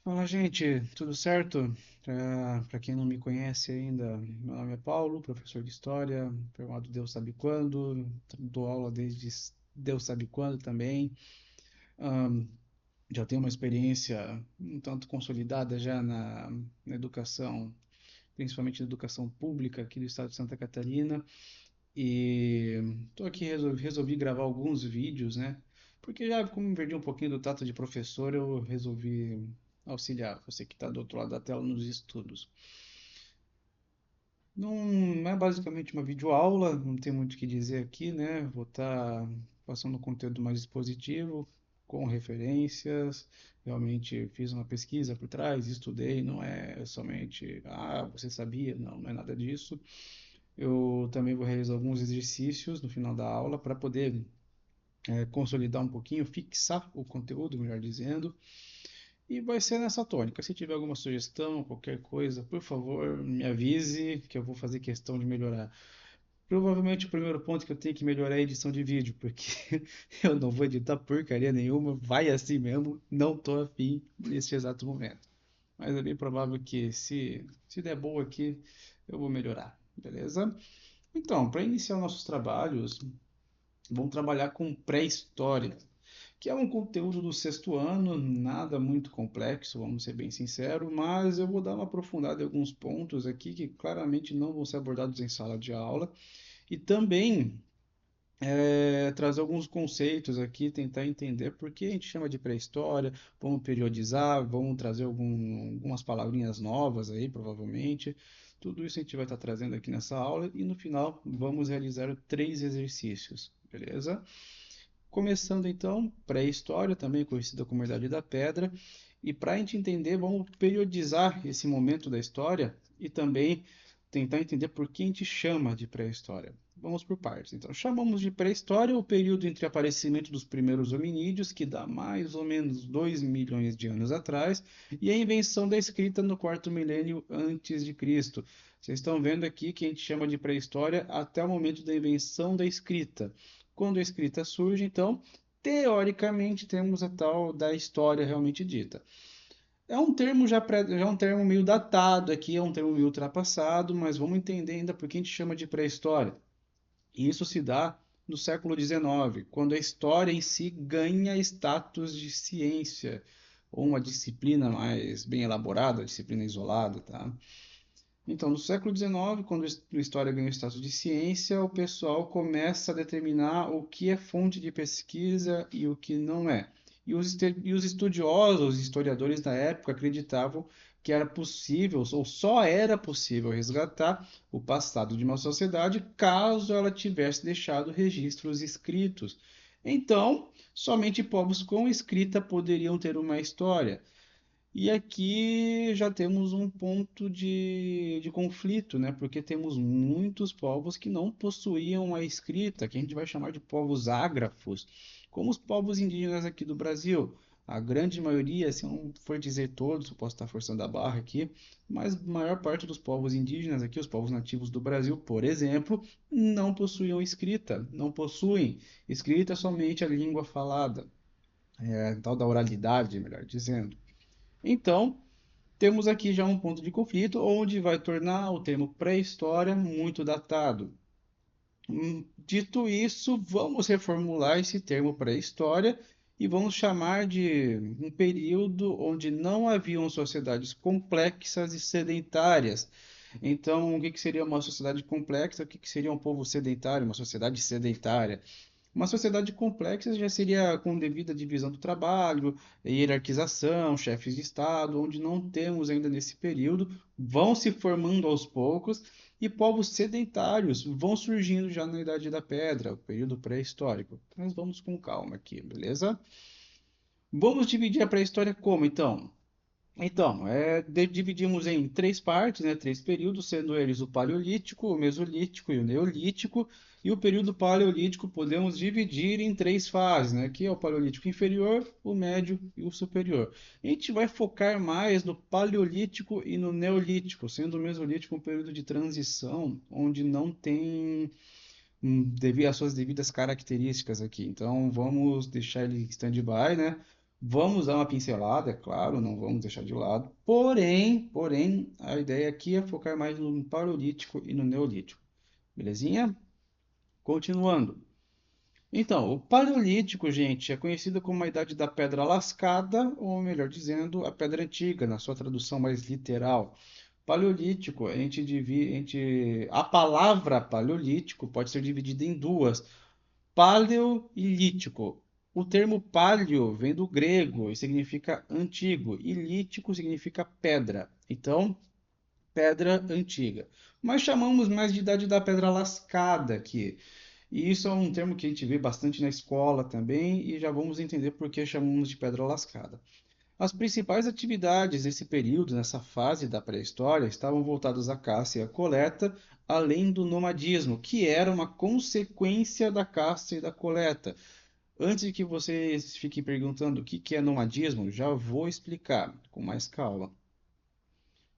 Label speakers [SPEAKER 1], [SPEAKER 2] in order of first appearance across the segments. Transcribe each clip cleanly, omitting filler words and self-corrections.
[SPEAKER 1] Fala, gente, tudo certo? Para quem não me conhece ainda, meu nome é Paulo, professor de História, formado Deus sabe quando, dou aula desde Deus sabe quando também. Ahn, Já tenho uma experiência um tanto consolidada já na educação, principalmente na educação pública aqui do estado de Santa Catarina. E estou aqui, resolvi gravar alguns vídeos, né? Porque já, como perdi um pouquinho do tato de professor, eu resolvi auxiliar você que está do outro lado da tela nos estudos. Não é basicamente uma videoaula, não tem muito o que dizer aqui, né? Vou estar passando um conteúdo mais expositivo, com referências. Realmente fiz uma pesquisa por trás, estudei, não é somente, você sabia, não é nada disso. Eu também vou realizar alguns exercícios no final da aula para poder consolidar um pouquinho, fixar o conteúdo, melhor dizendo, e vai ser nessa tônica. Se tiver alguma sugestão, qualquer coisa, por favor, me avise que eu vou fazer questão de melhorar. Provavelmente o primeiro ponto que eu tenho que melhorar é a edição de vídeo, porque eu não vou editar porcaria nenhuma, vai assim mesmo, não tô afim nesse exato momento. Mas é bem provável que se der boa aqui, eu vou melhorar, beleza? Então, para iniciar nossos trabalhos, vamos trabalhar com pré-história, que é um conteúdo do sexto ano, nada muito complexo, vamos ser bem sinceros, mas eu vou dar uma aprofundada em alguns pontos aqui que claramente não vão ser abordados em sala de aula, e também trazer alguns conceitos aqui, tentar entender por que a gente chama de pré-história, vamos periodizar, vamos trazer algumas palavrinhas novas aí, provavelmente. Tudo isso a gente vai estar trazendo aqui nessa aula e no final vamos realizar três exercícios, beleza? Começando então, pré-história, também conhecida como Idade da Pedra, e para a gente entender, vamos periodizar esse momento da história e também tentar entender por que a gente chama de pré-história. Vamos por partes. Então, chamamos de pré-história o período entre o aparecimento dos primeiros hominídeos, que dá mais ou menos 2 milhões de anos atrás, e a invenção da escrita no quarto milênio antes de Cristo. Vocês estão vendo aqui que a gente chama de pré-história até o momento da invenção da escrita. Quando a escrita surge, então, teoricamente temos a tal da história realmente dita. É um termo já é um termo meio datado aqui, é um termo meio ultrapassado, mas vamos entender ainda por que a gente chama de pré-história. E isso se dá no século XIX, quando a história em si ganha status de ciência, ou uma disciplina mais bem elaborada, disciplina isolada, tá? Então, no século XIX, quando a história ganha o status de ciência, o pessoal começa a determinar o que é fonte de pesquisa e o que não é. E os estudiosos, os historiadores da época acreditavam que era possível, ou só era possível, resgatar o passado de uma sociedade caso ela tivesse deixado registros escritos. Então, somente povos com escrita poderiam ter uma história. E aqui já temos um ponto de conflito, né? Porque temos muitos povos que não possuíam a escrita, que a gente vai chamar de povos ágrafos, como os povos indígenas aqui do Brasil. A grande maioria, se não for dizer todos, eu posso estar forçando a barra aqui, mas a maior parte dos povos indígenas aqui, os povos nativos do Brasil, por exemplo, não possuíam escrita, não possuem escrita, somente a língua falada, tal da oralidade, melhor dizendo. Então, temos aqui já um ponto de conflito, onde vai tornar o termo pré-história muito datado. Dito isso, vamos reformular esse termo pré-história e vamos chamar de um período onde não haviam sociedades complexas e sedentárias. Então, o que seria uma sociedade complexa? O que seria um povo sedentário, uma sociedade sedentária? Uma sociedade complexa já seria com devida divisão do trabalho, hierarquização, chefes de Estado, onde não temos ainda nesse período, vão se formando aos poucos, e povos sedentários vão surgindo já na Idade da Pedra, o período pré-histórico. Mas vamos com calma aqui, beleza? Vamos dividir a pré-história como, então? Então, dividimos em três partes, né, três períodos, sendo eles o Paleolítico, o Mesolítico e o Neolítico. E o período Paleolítico podemos dividir em três fases, né, que é o Paleolítico inferior, o médio e o superior. A gente vai focar mais no Paleolítico e no Neolítico, sendo o Mesolítico um período de transição, onde não tem devido às suas devidas características aqui. Então, vamos deixar ele em stand-by, né? Vamos dar uma pincelada, é claro, não vamos deixar de lado. Porém, a ideia aqui é focar mais no Paleolítico e no Neolítico. Belezinha? Continuando. Então, o Paleolítico, gente, é conhecido como a Idade da Pedra Lascada, ou melhor dizendo, a Pedra Antiga, na sua tradução mais literal. Paleolítico, a palavra paleolítico pode ser dividida em duas: paleo e lítico. O termo paleo vem do grego e significa antigo, e lítico significa pedra. Então, pedra antiga. Mas chamamos mais de Idade da Pedra Lascada aqui. E isso é um termo que a gente vê bastante na escola também, e já vamos entender por que chamamos de pedra lascada. As principais atividades nesse período, nessa fase da pré-história, estavam voltadas à caça e à coleta, além do nomadismo, que era uma consequência da caça e da coleta. Antes de que vocês fiquem perguntando o que é nomadismo, já vou explicar com mais calma.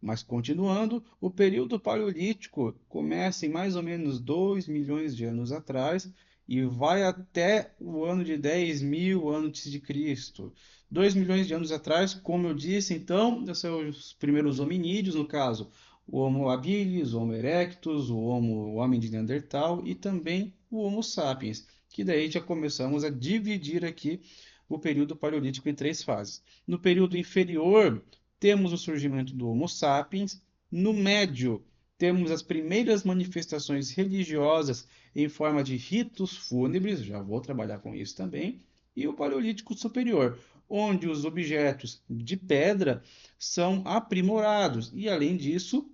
[SPEAKER 1] Mas continuando, o período paleolítico começa em mais ou menos 2 milhões de anos atrás e vai até o ano de 10.000 antes de Cristo. 2 milhões de anos atrás, como eu disse, então, são os primeiros hominídeos, no caso, o Homo habilis, o Homo erectus, o homem de Neandertal e também o Homo sapiens, que daí já começamos a dividir aqui o período paleolítico em três fases. No período inferior, temos o surgimento do Homo sapiens. No médio, temos as primeiras manifestações religiosas em forma de ritos fúnebres, já vou trabalhar com isso também, e o Paleolítico Superior, onde os objetos de pedra são aprimorados, e além disso,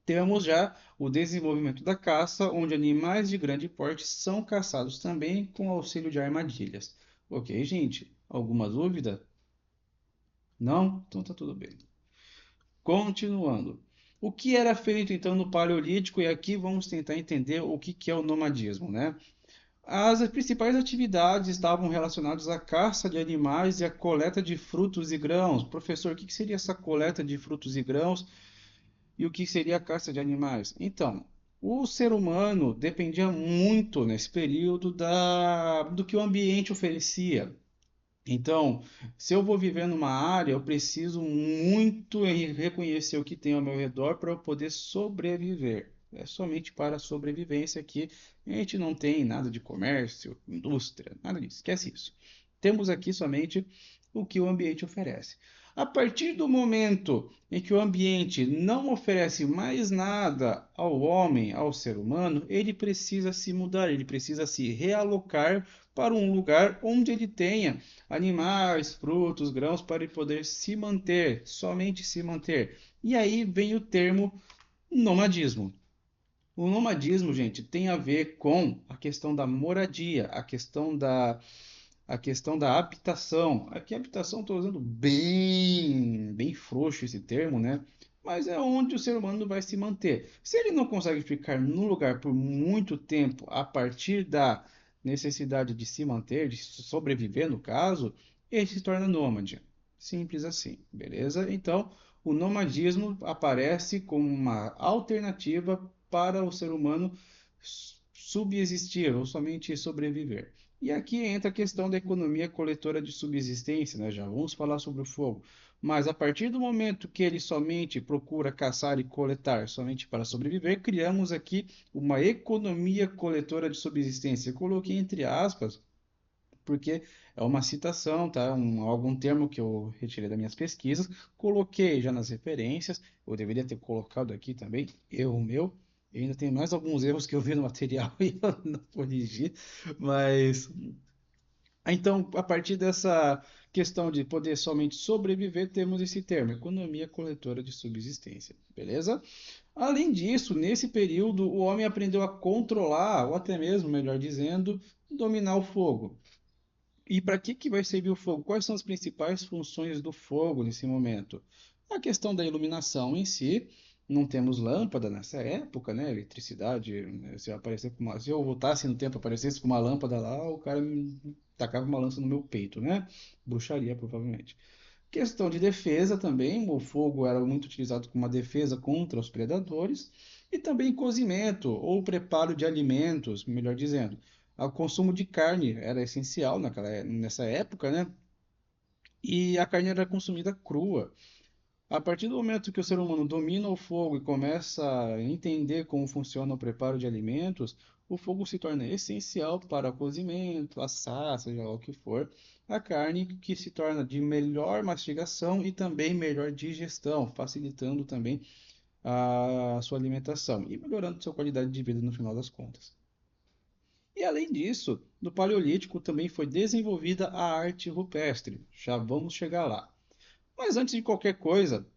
[SPEAKER 1] temos já o desenvolvimento da caça, onde animais de grande porte são caçados também com auxílio de armadilhas. Ok, gente? Alguma dúvida? Não? Então tá tudo bem. Continuando. O que era feito então no Paleolítico? E aqui vamos tentar entender o que é o nomadismo, né? As principais atividades estavam relacionadas à caça de animais e à coleta de frutos e grãos. Professor, o que seria essa coleta de frutos e grãos e o que seria a caça de animais? Então, o ser humano dependia muito nesse período do que o ambiente oferecia. Então, se eu vou viver numa área, eu preciso muito reconhecer o que tem ao meu redor para eu poder sobreviver. É somente para a sobrevivência que a gente não tem nada de comércio, indústria, nada disso. Esquece isso. Temos aqui somente o que o ambiente oferece. A partir do momento em que o ambiente não oferece mais nada ao homem, ao ser humano, ele precisa se mudar, ele precisa se realocar para um lugar onde ele tenha animais, frutos, grãos para ele poder se manter, somente se manter. E aí vem o termo nomadismo. O nomadismo, gente, tem a ver com a questão da moradia, a questão da habitação. Aqui, habitação, estou usando bem frouxo esse termo, né? Mas é onde o ser humano vai se manter. Se ele não consegue ficar num lugar por muito tempo a partir da necessidade de se manter, de sobreviver, no caso, ele se torna nômade. Simples assim, beleza? Então, o nomadismo aparece como uma alternativa para o ser humano subsistir ou somente sobreviver. E aqui entra a questão da economia coletora de subsistência, né? Já vamos falar sobre o fogo. Mas a partir do momento que ele somente procura caçar e coletar somente para sobreviver, criamos aqui uma economia coletora de subsistência. Eu coloquei entre aspas, porque é uma citação, tá? Algum termo que eu retirei das minhas pesquisas, coloquei já nas referências, eu deveria ter colocado aqui também, erro meu. E ainda tem mais alguns erros que eu vi no material e eu não corrigi, mas então, a partir dessa questão de poder somente sobreviver, temos esse termo, economia coletora de subsistência, beleza? Além disso, nesse período, o homem aprendeu a controlar, ou até mesmo, melhor dizendo, dominar o fogo. E para que vai servir o fogo? Quais são as principais funções do fogo nesse momento? A questão da iluminação em si, não temos lâmpada nessa época, né? Eletricidade, né? Se eu voltasse no tempo, aparecesse com uma lâmpada lá, o cara me tacava uma lança no meu peito, né? Bruxaria, provavelmente. Questão de defesa também, o fogo era muito utilizado como uma defesa contra os predadores, e também cozimento ou preparo de alimentos, melhor dizendo. O consumo de carne era essencial nessa época, né? e a carne era consumida crua. A partir do momento que o ser humano domina o fogo e começa a entender como funciona o preparo de alimentos, o fogo se torna essencial para o cozimento, assar, seja lá o que for, a carne que se torna de melhor mastigação e também melhor digestão, facilitando também a sua alimentação e melhorando sua qualidade de vida no final das contas. E além disso, no Paleolítico também foi desenvolvida a arte rupestre. Já vamos chegar lá. Mas antes de qualquer coisa,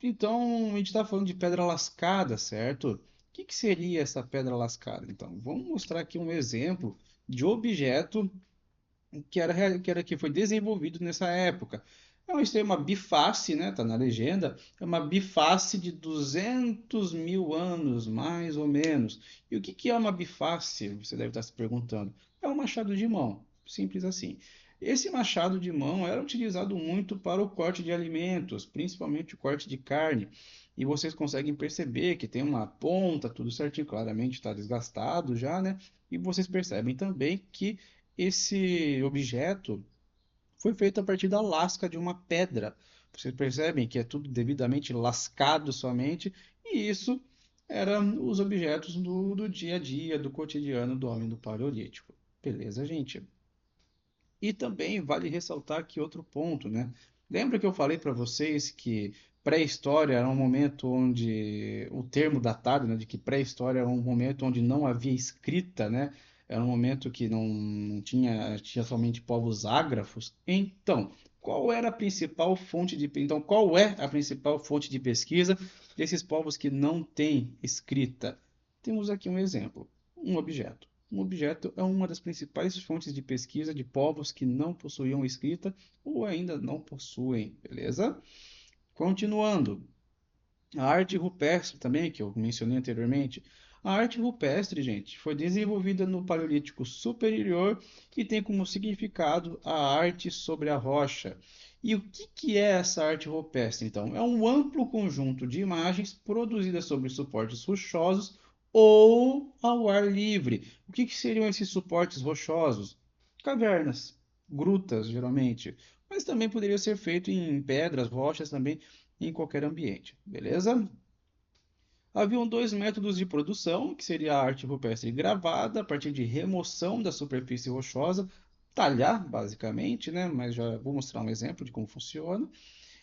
[SPEAKER 1] então a gente está falando de pedra lascada, certo? O que que seria essa pedra lascada? Então, vamos mostrar aqui um exemplo de objeto que foi desenvolvido nessa época. Isso é uma biface, né? Tá na legenda. É uma biface de 200 mil anos, mais ou menos. E o que que é uma biface? Você deve estar se perguntando. É um machado de mão, simples assim. Esse machado de mão era utilizado muito para o corte de alimentos, principalmente o corte de carne. E vocês conseguem perceber que tem uma ponta, tudo certinho, claramente está desgastado já, né? E vocês percebem também que esse objeto foi feito a partir da lasca de uma pedra. Vocês percebem que é tudo devidamente lascado somente, e isso eram os objetos do dia a dia, do cotidiano do homem do Paleolítico. Beleza, gente? E também vale ressaltar aqui outro ponto, né? Lembra que eu falei para vocês que pré-história era um momento onde o termo datado, né, de que pré-história era um momento onde não havia escrita, né? Era um momento que não tinha somente povos ágrafos. Então, qual é a principal fonte de pesquisa desses povos que não têm escrita? Temos aqui um exemplo, um objeto. Um objeto é uma das principais fontes de pesquisa de povos que não possuíam escrita ou ainda não possuem, beleza? Continuando, a arte rupestre também, que eu mencionei anteriormente. A arte rupestre, gente, foi desenvolvida no Paleolítico Superior e tem como significado a arte sobre a rocha. E o que que é essa arte rupestre, então? É um amplo conjunto de imagens produzidas sobre suportes rochosos ou ao ar livre. O que que seriam esses suportes rochosos? Cavernas, grutas, geralmente. Mas também poderia ser feito em pedras, rochas também em qualquer ambiente, beleza? Haviam dois métodos de produção, que seria a arte rupestre gravada, a partir de remoção da superfície rochosa, talhar, basicamente, né? Mas já vou mostrar um exemplo de como funciona.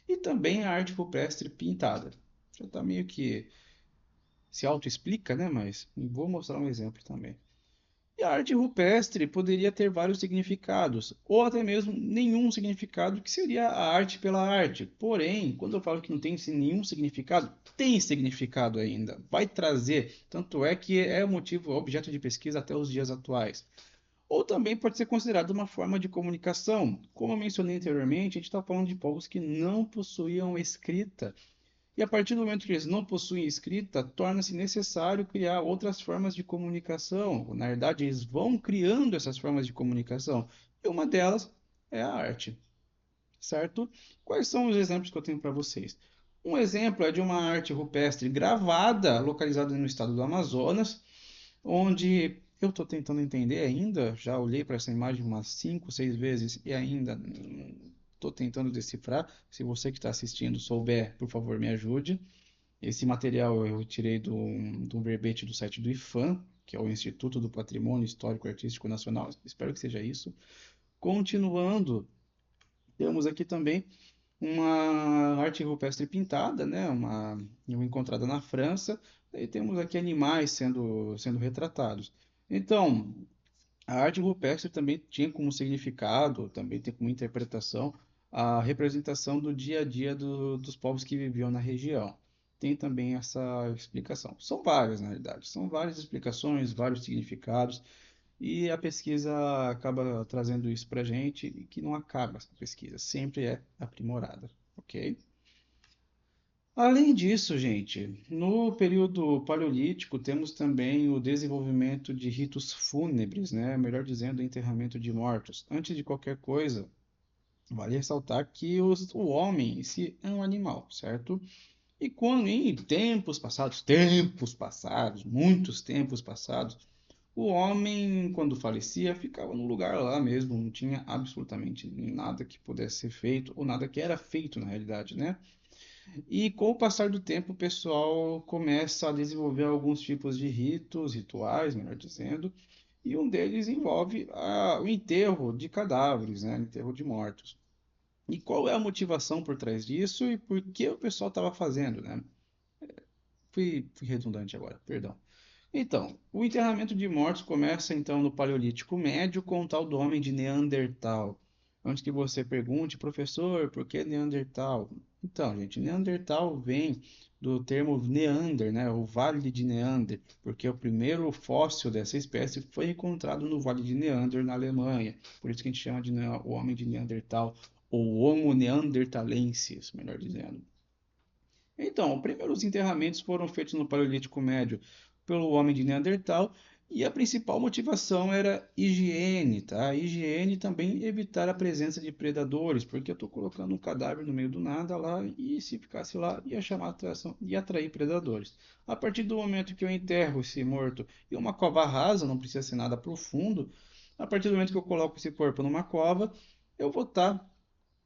[SPEAKER 1] E também a arte rupestre pintada. Já está meio que se auto-explica, né? Mas vou mostrar um exemplo também. E a arte rupestre poderia ter vários significados, ou até mesmo nenhum significado, que seria a arte pela arte. Porém, quando eu falo que não tem nenhum significado, tem significado ainda. Vai trazer, tanto é que é motivo, objeto de pesquisa até os dias atuais. Ou também pode ser considerado uma forma de comunicação. Como eu mencionei anteriormente, a gente está falando de povos que não possuíam escrita. E a partir do momento que eles não possuem escrita, torna-se necessário criar outras formas de comunicação. Na verdade, eles vão criando essas formas de comunicação. E uma delas é a arte, certo? Quais são os exemplos que eu tenho para vocês? Um exemplo é de uma arte rupestre gravada, localizada no estado do Amazonas, onde eu estou tentando entender ainda. Já olhei para essa imagem umas 5, 6 vezes e ainda estou tentando decifrar. Se você que está assistindo souber, por favor, me ajude. Esse material eu tirei do verbete do site do IFAM, que é o Instituto do Patrimônio Histórico e Artístico Nacional. Espero que seja isso. Continuando, temos aqui também uma arte rupestre pintada, né? Uma encontrada na França. E temos aqui animais sendo retratados. Então, a arte rupestre também tinha como significado, também tem como interpretação, a representação do dia a dia dos povos que viviam na região. Tem também essa explicação. São várias, na realidade. São várias explicações, vários significados, e a pesquisa acaba trazendo isso para a gente, e que não acaba essa pesquisa, sempre é aprimorada, ok? Além disso, gente, no período paleolítico temos também o desenvolvimento de ritos fúnebres, né? Melhor dizendo, enterramento de mortos. Antes de qualquer coisa, vale ressaltar que o homem em si é um animal, certo? E quando em tempos passados, muitos tempos passados, O homem, quando falecia, ficava no lugar lá mesmo, não tinha absolutamente nada que pudesse ser feito, ou nada que era feito na realidade, né? E com o passar do tempo, o pessoal começa a desenvolver alguns tipos de ritos, rituais, melhor dizendo, e um deles envolve o enterro de cadáveres, né? Enterro de mortos. E qual é a motivação por trás disso e por que o pessoal estava fazendo, né? Fui redundante agora, perdão. Então, o enterramento de mortos começa então no Paleolítico Médio com o tal do homem de Neandertal. Antes que você pergunte, professor, por que Neandertal? Então, gente, Neandertal vem do termo Neander, né? O Vale de Neander, porque o primeiro fóssil dessa espécie foi encontrado no Vale de Neander, na Alemanha. Por isso que a gente chama de o homem de Neandertal, ou Homo neanderthalensis, melhor dizendo. Então, os primeiros enterramentos foram feitos no Paleolítico Médio pelo homem de Neandertal e a principal motivação era higiene, tá? Higiene e também evitar a presença de predadores, porque eu estou colocando um cadáver no meio do nada lá e se ficasse lá ia chamar atenção e atrair predadores. A partir do momento que eu enterro esse morto em uma cova rasa, não precisa ser nada profundo, a partir do momento que eu coloco esse corpo numa cova, eu vou estar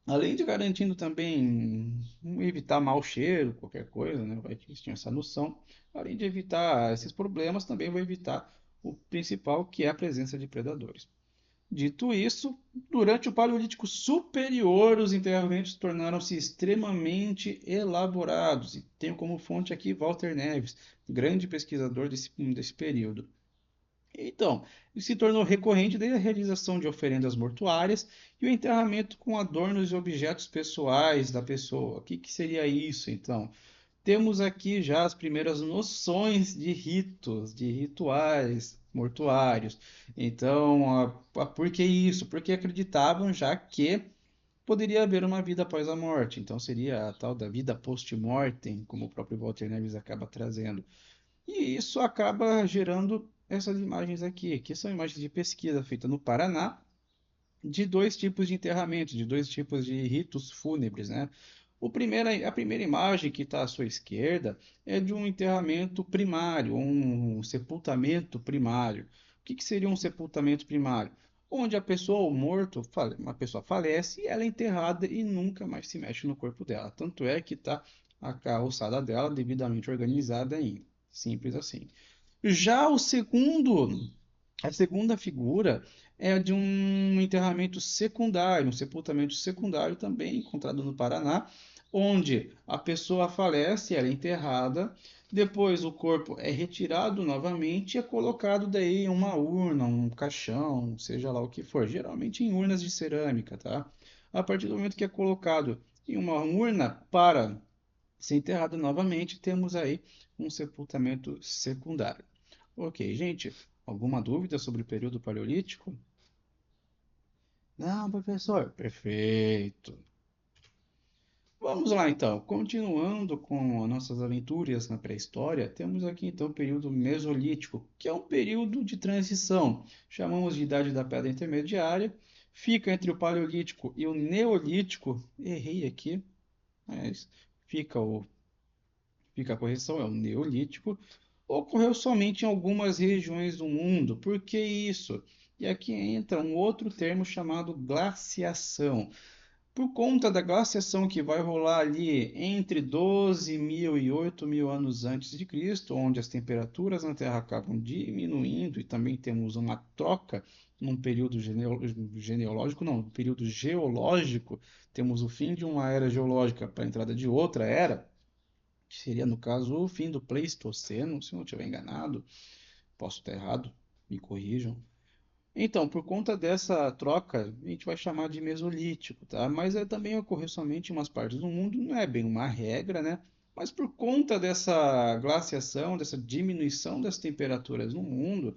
[SPEAKER 1] além de garantindo também evitar mau cheiro, qualquer coisa, né? Vai que eles tinham essa noção. Além de evitar esses problemas, também vai evitar o principal, que é a presença de predadores. Dito isso, durante o Paleolítico Superior, os enterramentos tornaram-se extremamente elaborados. E tenho como fonte aqui Walter Neves, grande pesquisador desse período. Então, se tornou recorrente desde a realização de oferendas mortuárias e o enterramento com adornos e objetos pessoais da pessoa. O que seria isso, então? Temos aqui já as primeiras noções de ritos, de rituais mortuários. Então, por que isso? Porque acreditavam já que poderia haver uma vida após a morte. Então, seria a tal da vida post-mortem, como o próprio Walter Neves acaba trazendo. E isso acaba gerando essas imagens aqui, que são imagens de pesquisa feita no Paraná, de dois tipos de enterramentos, de dois tipos de ritos fúnebres, né? A primeira imagem que está à sua esquerda é de um enterramento primário, um sepultamento primário. O que seria um sepultamento primário? Onde a pessoa, o morto, uma pessoa falece e ela é enterrada e nunca mais se mexe no corpo dela. Tanto é que está a ossada dela devidamente organizada ainda. Simples assim. Já a segunda figura é de um enterramento secundário, um sepultamento secundário também encontrado no Paraná, onde a pessoa falece, ela é enterrada, depois o corpo é retirado novamente e é colocado daí em uma urna, um caixão, seja lá o que for, geralmente em urnas de cerâmica, tá? A partir do momento que é colocado em uma urna para ser enterrado novamente, temos aí um sepultamento secundário. Ok, gente, alguma dúvida sobre o período paleolítico? Não, professor. Perfeito. Vamos lá então, continuando com as nossas aventuras na pré-história, temos aqui então o período Mesolítico, que é um período de transição, chamamos de Idade da Pedra Intermediária, fica entre o Paleolítico e o Neolítico, errei aqui, mas fica fica a correção, é o Neolítico, ocorreu somente em algumas regiões do mundo. Por que isso? E aqui entra um outro termo chamado glaciação. Por conta da glaciação que vai rolar ali entre 12.000 e 8.000 anos antes de Cristo, onde as temperaturas na Terra acabam diminuindo e também temos uma troca num período genealógico, não, um período geológico, temos o fim de uma era geológica para a entrada de outra era, que seria, no caso, o fim do Pleistoceno, se eu não estiver enganado, posso estar errado, me corrijam. Então, por conta dessa troca, a gente vai chamar de Mesolítico, tá? Mas também ocorreu somente em umas partes do mundo, não é bem uma regra, né? Mas por conta dessa glaciação, dessa diminuição das temperaturas no mundo,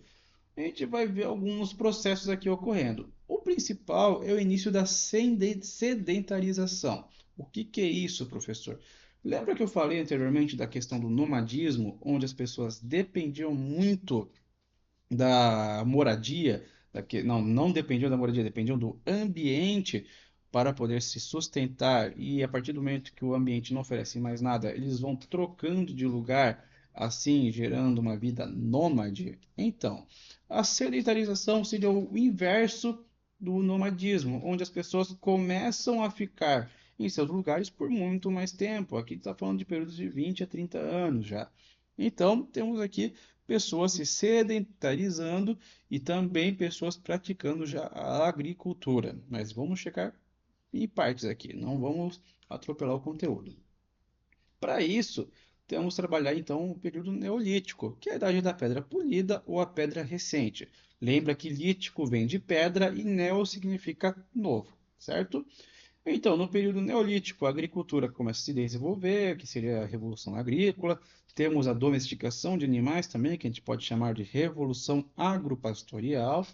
[SPEAKER 1] a gente vai ver alguns processos aqui ocorrendo. O principal é o início da sedentarização. O que é isso, professor? Lembra que eu falei anteriormente da questão do nomadismo, onde as pessoas dependiam muito da moradia, não dependiam da moradia, dependiam do ambiente para poder se sustentar, e a partir do momento que o ambiente não oferece mais nada, eles vão trocando de lugar assim gerando uma vida nômade? Então, a sedentarização seria o inverso do nomadismo, onde as pessoas começam a ficar em seus lugares por muito mais tempo. Aqui está falando de períodos de 20 a 30 anos já. Então, temos aqui pessoas se sedentarizando e também pessoas praticando já a agricultura. Mas vamos checar em partes aqui, não vamos atropelar o conteúdo. Para isso, temos que trabalhar então o período neolítico, que é a idade da pedra polida ou a pedra recente. Lembra que lítico vem de pedra e neo significa novo, certo? Então, no período neolítico, a agricultura começa a se desenvolver, que seria a revolução agrícola. Temos a domesticação de animais também, que a gente pode chamar de revolução agropastorial.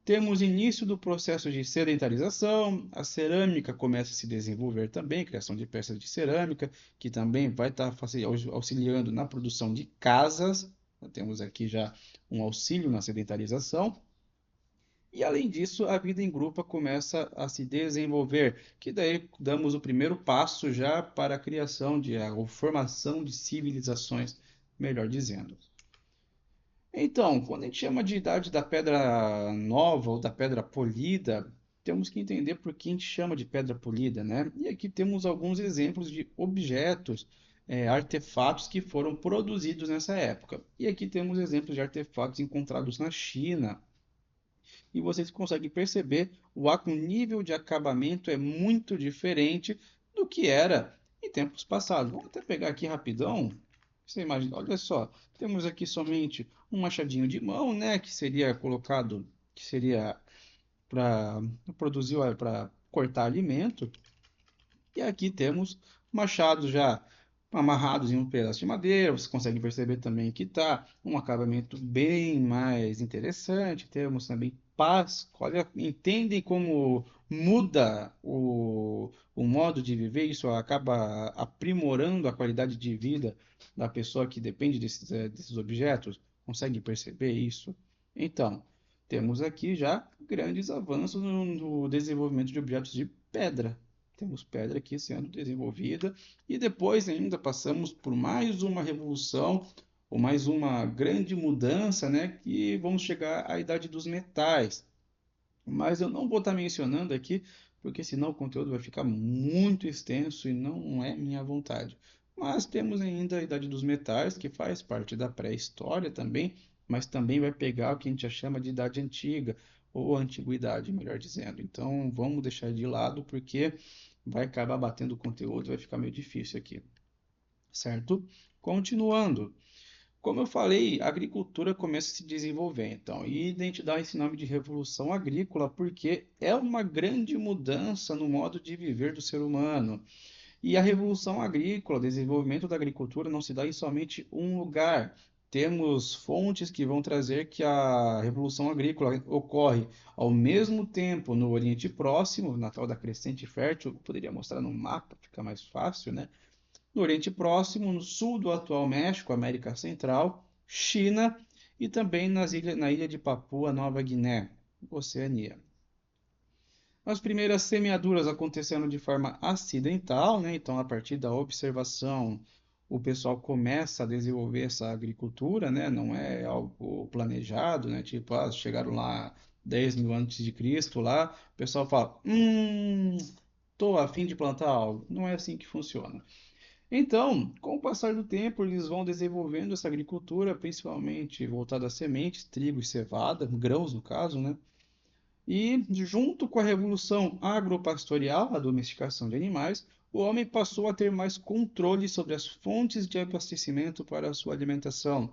[SPEAKER 1] Temos início do processo de sedentarização, a cerâmica começa a se desenvolver também, criação de peças de cerâmica, que também vai estar auxiliando na produção de casas. Temos aqui já um auxílio na sedentarização. E além disso, a vida em grupo começa a se desenvolver, que daí damos o primeiro passo já para a criação ou formação de civilizações, melhor dizendo. Então, quando a gente chama de idade da pedra nova ou da pedra polida, temos que entender por que a gente chama de pedra polida, né? E aqui temos alguns exemplos de objetos, artefatos que foram produzidos nessa época. E aqui temos exemplos de artefatos encontrados na China. E vocês conseguem perceber o nível de acabamento é muito diferente do que era em tempos passados. Vamos até pegar aqui rapidão. Você imagina, olha só, temos aqui somente um machadinho de mão, né, que seria colocado, que seria para produzir, para cortar alimento. E aqui temos machados já amarrados em um pedaço de madeira. Você consegue perceber também que está um acabamento bem mais interessante. Temos também pás. Olha, entendem como muda o modo de viver? Isso acaba aprimorando a qualidade de vida da pessoa que depende desses objetos. Consegue perceber isso? Então, temos aqui já grandes avanços no desenvolvimento de objetos de pedra. Temos pedra aqui sendo desenvolvida e depois ainda passamos por mais uma revolução ou mais uma grande mudança, né, que vamos chegar à idade dos metais. Mas eu não vou estar mencionando aqui, porque senão o conteúdo vai ficar muito extenso e não é minha vontade. Mas temos ainda a idade dos metais, que faz parte da pré-história também, mas também vai pegar o que a gente chama de idade antiga, ou antiguidade, melhor dizendo. Então vamos deixar de lado, porque vai acabar batendo o conteúdo, vai ficar meio difícil aqui, certo? Continuando. Como eu falei, a agricultura começa a se desenvolver, então, e a gente dá esse nome de revolução agrícola porque é uma grande mudança no modo de viver do ser humano. E a revolução agrícola, o desenvolvimento da agricultura não se dá em somente um lugar. Temos fontes que vão trazer que a revolução agrícola ocorre ao mesmo tempo no Oriente Próximo, na tal da Crescente Fértil, eu poderia mostrar no mapa, fica mais fácil, né? No Oriente Próximo, no sul do atual México, América Central, China e também na ilha de Papua Nova Guiné, Oceania. As primeiras semeaduras aconteceram de forma acidental, né? Então, a partir da observação, o pessoal começa a desenvolver essa agricultura, né? Não é algo planejado, né? Tipo, chegaram lá 10 mil antes de Cristo lá, o pessoal fala, tô a fim de plantar algo. Não é assim que funciona. Então, com o passar do tempo, eles vão desenvolvendo essa agricultura, principalmente voltada a sementes, trigo e cevada, grãos no caso, né? E junto com a revolução agropastoral, a domesticação de animais, o homem passou a ter mais controle sobre as fontes de abastecimento para a sua alimentação,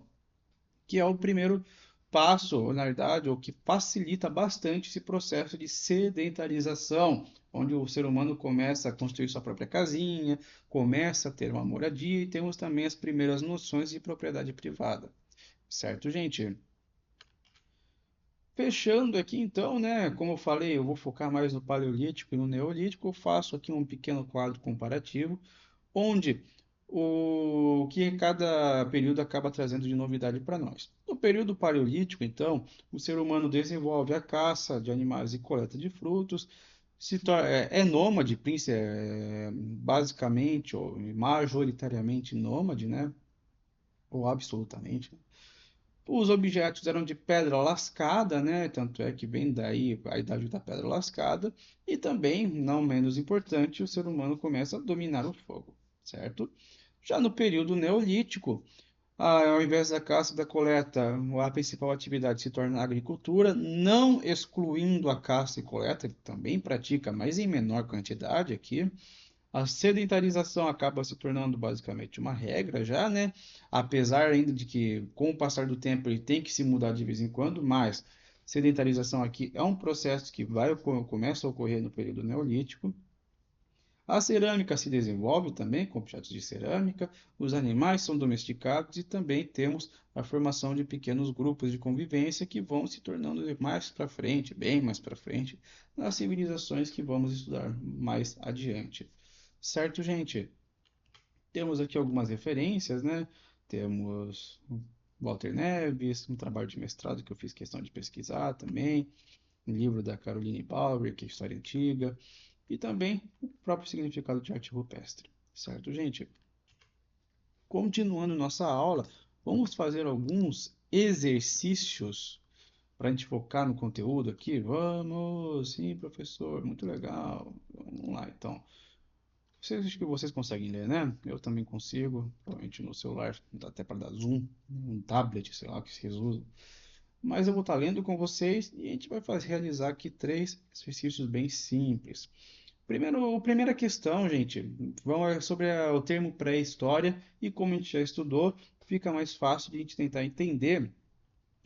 [SPEAKER 1] que é o primeiro passo, na verdade, o que facilita bastante esse processo de sedentarização, onde o ser humano começa a construir sua própria casinha, começa a ter uma moradia e temos também as primeiras noções de propriedade privada. Certo, gente? Fechando aqui então, né? Como eu falei, eu vou focar mais no Paleolítico e no Neolítico. Eu faço aqui um pequeno quadro comparativo, onde o que cada período acaba trazendo de novidade para nós. No período Paleolítico, então, o ser humano desenvolve a caça de animais e coleta de frutos, é nômade, basicamente ou majoritariamente nômade, né? ou absolutamente. Os objetos eram de pedra lascada, né? Tanto é que vem daí a idade da pedra lascada. E também, não menos importante, o ser humano começa a dominar o fogo, certo? Já no período neolítico, ao invés da caça e da coleta, a principal atividade se torna a agricultura, não excluindo a caça e coleta, que também pratica, mas em menor quantidade aqui. A sedentarização acaba se tornando basicamente uma regra já, né? Apesar ainda de que, com o passar do tempo, ele tem que se mudar de vez em quando, mas sedentarização aqui é um processo que começa a ocorrer no período neolítico. A cerâmica se desenvolve também com objetos de cerâmica, os animais são domesticados e também temos a formação de pequenos grupos de convivência que vão se tornando mais para frente, bem mais para frente, nas civilizações que vamos estudar mais adiante. Certo, gente? Temos aqui algumas referências, né? Temos Walter Neves, um trabalho de mestrado que eu fiz questão de pesquisar também, um livro da Caroline Bauer, que é História Antiga, e também o próprio significado de arte rupestre. Certo, gente? Continuando nossa aula, vamos fazer alguns exercícios para a gente focar no conteúdo aqui. Vamos, sim, professor, muito legal. Vamos lá, então. Vocês acho que vocês conseguem ler, né? Eu também consigo. Provavelmente no celular dá até para dar zoom, um tablet, sei lá o que vocês usam. Mas eu vou estar lendo com vocês e a gente vai realizar aqui três exercícios bem simples. Primeiro, a primeira questão, gente, sobre o termo pré-história e como a gente já estudou, fica mais fácil de a gente tentar entender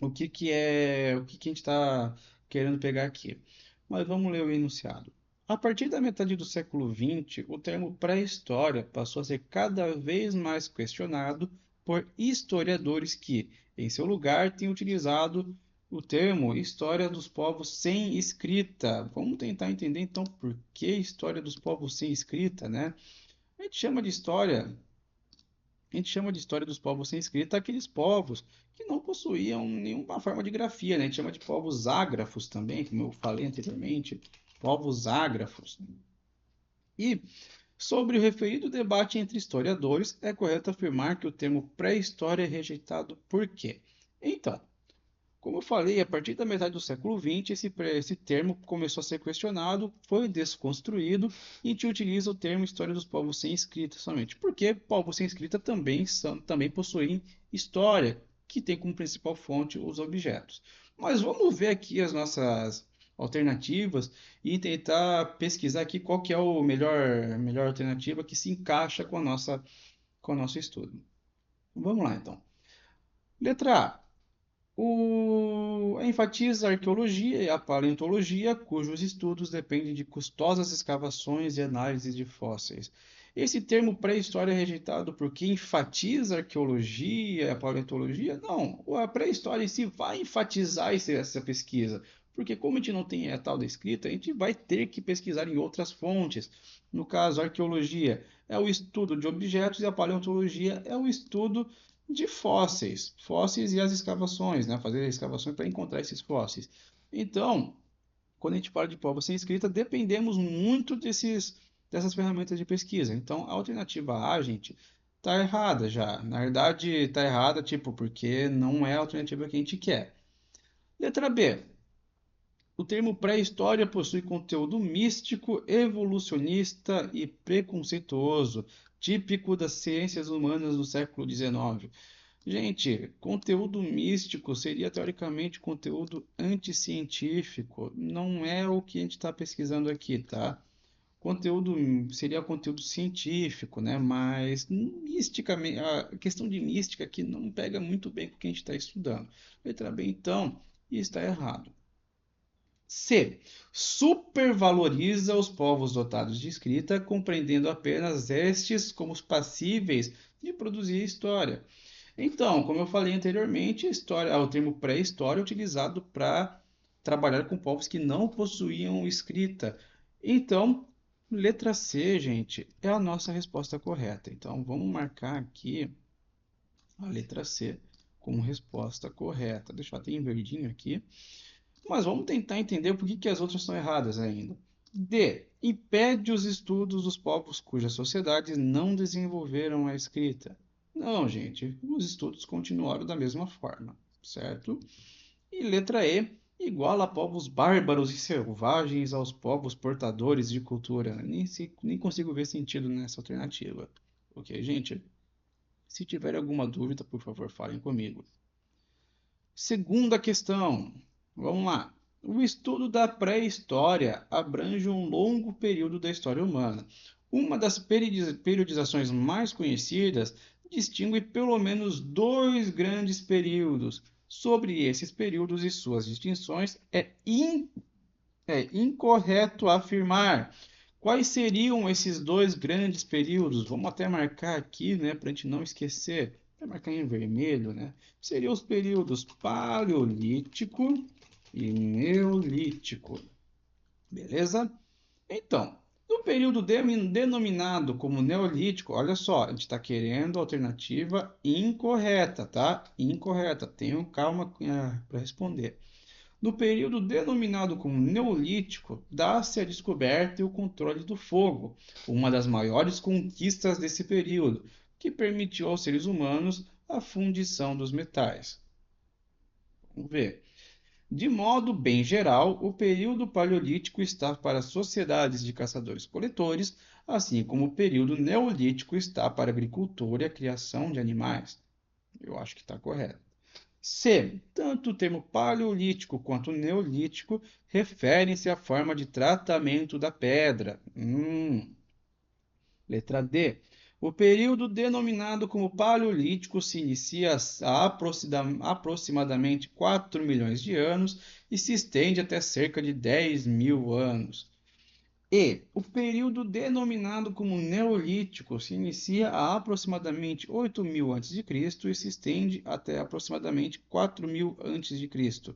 [SPEAKER 1] o que a gente está querendo pegar aqui. Mas vamos ler o enunciado. A partir da metade do século XX, o termo pré-história passou a ser cada vez mais questionado por historiadores que, em seu lugar, têm utilizado o termo história dos povos sem escrita. Vamos tentar entender então por que história dos povos sem escrita, né? A gente chama de história A gente chama de história dos povos sem escrita aqueles povos que não possuíam nenhuma forma de grafia, né? A gente chama de povos ágrafos também, como eu falei anteriormente, povos ágrafos. E sobre o referido debate entre historiadores, é correto afirmar que o termo pré-história é rejeitado por quê? Então, como eu falei, a partir da metade do século XX, esse termo começou a ser questionado, foi desconstruído e a gente utiliza o termo história dos povos sem escrita somente, porque povos sem escrita também possuem história, que tem como principal fonte os objetos. Mas vamos ver aqui as nossas alternativas e tentar pesquisar aqui qual que é a melhor alternativa que se encaixa com o nosso estudo. Vamos lá, então. Letra A. Enfatiza a arqueologia e a paleontologia, cujos estudos dependem de custosas escavações e análises de fósseis. Esse termo pré-história é rejeitado porque enfatiza a arqueologia e a paleontologia? Não, a pré-história em si vai enfatizar essa pesquisa, porque como a gente não tem a tal da escrita, a gente vai ter que pesquisar em outras fontes. No caso, a arqueologia é o estudo de objetos e a paleontologia é o estudo de fósseis e as escavações, né? Fazer escavações para encontrar esses fósseis. Então, quando a gente fala de prova sem escrita, dependemos muito dessas ferramentas de pesquisa. Então, a alternativa A, gente, está errada já. Na verdade, está errada, tipo, porque não é a alternativa que a gente quer. Letra B. O termo pré-história possui conteúdo místico, evolucionista e preconceituoso, típico das ciências humanas do século XIX. Gente, conteúdo místico seria teoricamente conteúdo anticientífico. Não é o que a gente está pesquisando aqui, tá? Conteúdo seria conteúdo científico, né? Mas misticamente, a questão de mística aqui não pega muito bem com o que a gente está estudando. Letra B, então, está errado. C. Supervaloriza os povos dotados de escrita, compreendendo apenas estes como os passíveis de produzir história. Então, como eu falei anteriormente, o termo pré-história é utilizado para trabalhar com povos que não possuíam escrita. Então, letra C, gente, é a nossa resposta correta. Então, vamos marcar aqui a letra C como resposta correta. Deixa eu até em verdinho aqui. Mas vamos tentar entender por que as outras estão erradas ainda. D. Impede os estudos dos povos cujas sociedades não desenvolveram a escrita. Não, gente, os estudos continuaram da mesma forma, certo? E letra E, iguala a povos bárbaros e selvagens aos povos portadores de cultura. Nem consigo ver sentido nessa alternativa. Ok, gente? Se tiver alguma dúvida, por favor, falem comigo. Segunda questão. Vamos lá. O estudo da pré-história abrange um longo período da história humana. Uma das periodizações mais conhecidas distingue pelo menos dois grandes períodos. Sobre esses períodos e suas distinções, é incorreto afirmar. Quais seriam esses dois grandes períodos? Vamos até marcar aqui, né, para a gente não esquecer. Vou marcar em vermelho, né? Seriam os períodos Paleolítico e Neolítico. Beleza? Então, no período denominado como Neolítico, olha só, a gente está querendo a alternativa incorreta, tá? Incorreta. Tenham calma para responder. No período denominado como Neolítico, dá-se a descoberta e o controle do fogo, uma das maiores conquistas desse período, que permitiu aos seres humanos a fundição dos metais. Vamos ver. De modo bem geral, o período paleolítico está para sociedades de caçadores-coletores, assim como o período neolítico está para a agricultura e a criação de animais. Eu acho que está correto. C. Tanto o termo paleolítico quanto neolítico referem-se à forma de tratamento da pedra. Letra D. O período denominado como Paleolítico se inicia há aproximadamente 4 milhões de anos e se estende até cerca de 10 mil anos. E o período denominado como Neolítico se inicia há aproximadamente 8.000 a.C. e se estende até aproximadamente 4.000 a.C.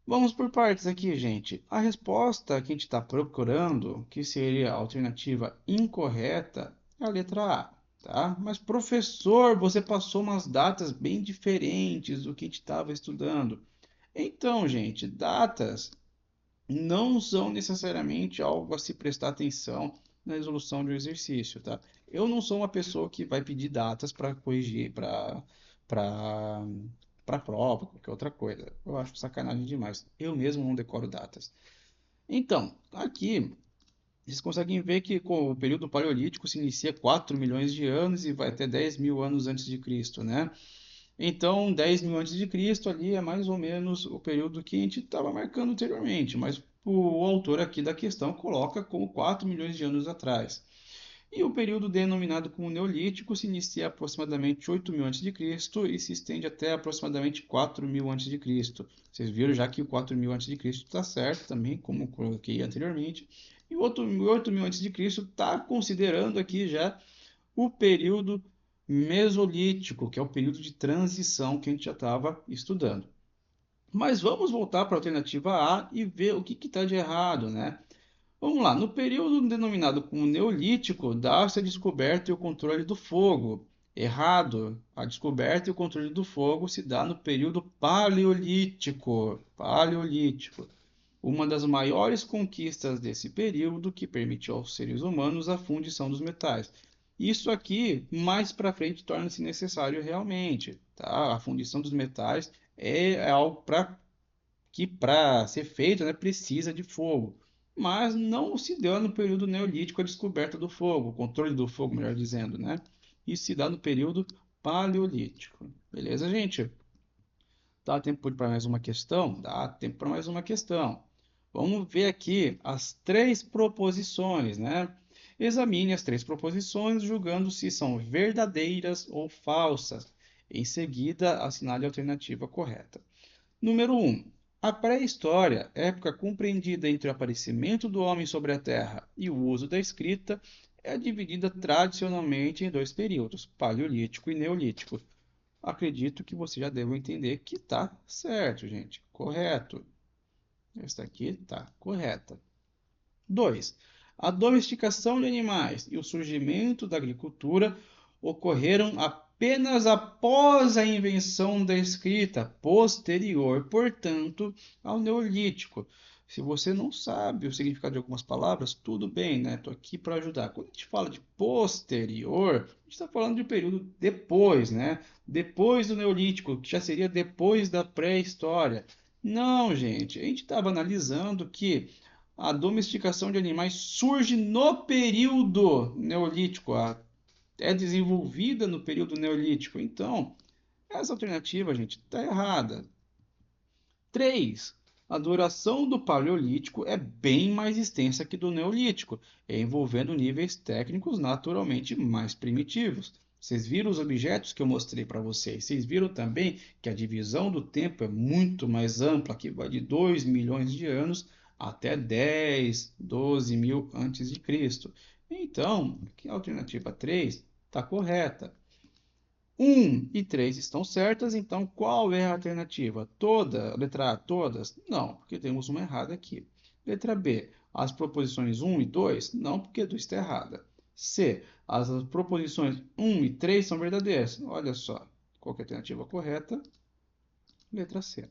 [SPEAKER 1] Vamos por partes aqui, gente. A resposta que a gente está procurando, que seria a alternativa incorreta, é a letra A, tá? Mas, professor, você passou umas datas bem diferentes do que a gente estava estudando. Então, gente, datas não são necessariamente algo a se prestar atenção na resolução de um exercício, tá? Eu não sou uma pessoa que vai pedir datas para corrigir, para prova, qualquer outra coisa. Eu acho sacanagem demais. Eu mesmo não decoro datas. Então, aqui vocês conseguem ver que com o período paleolítico se inicia 4 milhões de anos e vai até 10 mil anos antes de Cristo, né? Então, 10 mil antes de Cristo ali é mais ou menos o período que a gente estava marcando anteriormente, mas o autor aqui da questão coloca como 4 milhões de anos atrás. E o período denominado como Neolítico se inicia aproximadamente 8 mil a.C. e se estende até aproximadamente 4 mil a.C. Vocês viram já que o 4 mil a.C. está certo também, como coloquei anteriormente. E o 8 mil a.C. está considerando aqui já o período Mesolítico, que é o período de transição que a gente já estava estudando. Mas vamos voltar para a alternativa A e ver o que está de errado, né? Vamos lá, no período denominado como Neolítico, dá-se a descoberta e o controle do fogo. Errado. A descoberta e o controle do fogo se dá no período Paleolítico. Paleolítico. Uma das maiores conquistas desse período que permitiu aos seres humanos a fundição dos metais. Isso aqui, mais para frente, torna-se necessário realmente, tá? A fundição dos metais é algo que para ser feito, né, precisa de fogo. Mas não se deu no período neolítico a descoberta do fogo, o controle do fogo, melhor dizendo, né? Isso se dá no período paleolítico. Beleza, gente? Dá tempo para mais uma questão? Dá tempo para mais uma questão. Vamos ver aqui as três proposições, né? Examine as três proposições, julgando se são verdadeiras ou falsas. Em seguida, assinale a alternativa correta. Número 1. A pré-história, época compreendida entre o aparecimento do homem sobre a Terra e o uso da escrita, é dividida tradicionalmente em dois períodos, Paleolítico e Neolítico. Acredito que você já deve entender que está certo, gente. Correto. Esta aqui está correta. 2. A domesticação de animais e o surgimento da agricultura ocorreram apenas após a invenção da escrita, posterior, portanto, ao Neolítico. Se você não sabe o significado de algumas palavras, tudo bem, né? Estou aqui para ajudar. Quando a gente fala de posterior, a gente está falando de um período depois, né? Depois do Neolítico, que já seria depois da pré-história. Não, gente, a gente estava analisando que a domesticação de animais surge no período Neolítico, é desenvolvida no período Neolítico. Então, essa alternativa, gente, está errada. 3. A duração do Paleolítico é bem mais extensa que do Neolítico, envolvendo níveis técnicos naturalmente mais primitivos. Vocês viram os objetos que eu mostrei para vocês? Vocês viram também que a divisão do tempo é muito mais ampla, que vai de 2 milhões de anos até 10, 12 mil antes de Cristo. Então, a alternativa 3 está correta. 1 e 3 estão certas, então qual é a alternativa? Toda, letra A, todas? Não, porque temos uma errada aqui. Letra B, as proposições 1 e 2? Não, porque 2 está errada. C, as proposições 1 e 3 são verdadeiras. Olha só, qual é a alternativa correta? Letra C.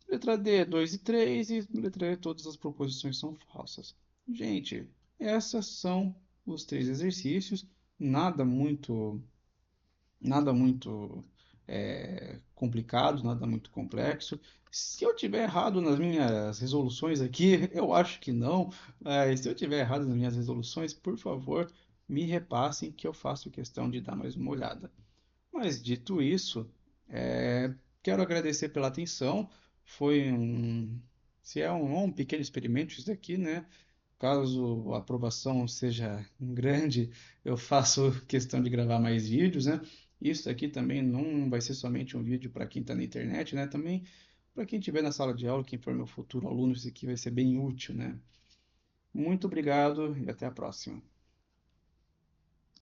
[SPEAKER 1] Letra D, 2 e 3, e letra E, todas as proposições são falsas. Gente, esses são os 3 exercícios, nada muito complicado, nada muito complexo. Se eu tiver errado nas minhas resoluções aqui, eu acho que não, mas se eu tiver errado nas minhas resoluções, por favor, me repassem que eu faço questão de dar mais uma olhada. Mas dito isso, quero agradecer pela atenção. Foi um, se é um pequeno experimento isso daqui, né? Caso a aprovação seja grande, eu faço questão de gravar mais vídeos, né? Isso aqui também não vai ser somente um vídeo para quem está na internet, né? Também para quem estiver na sala de aula, quem for meu futuro aluno, isso aqui vai ser bem útil, né? Muito obrigado e até a próxima.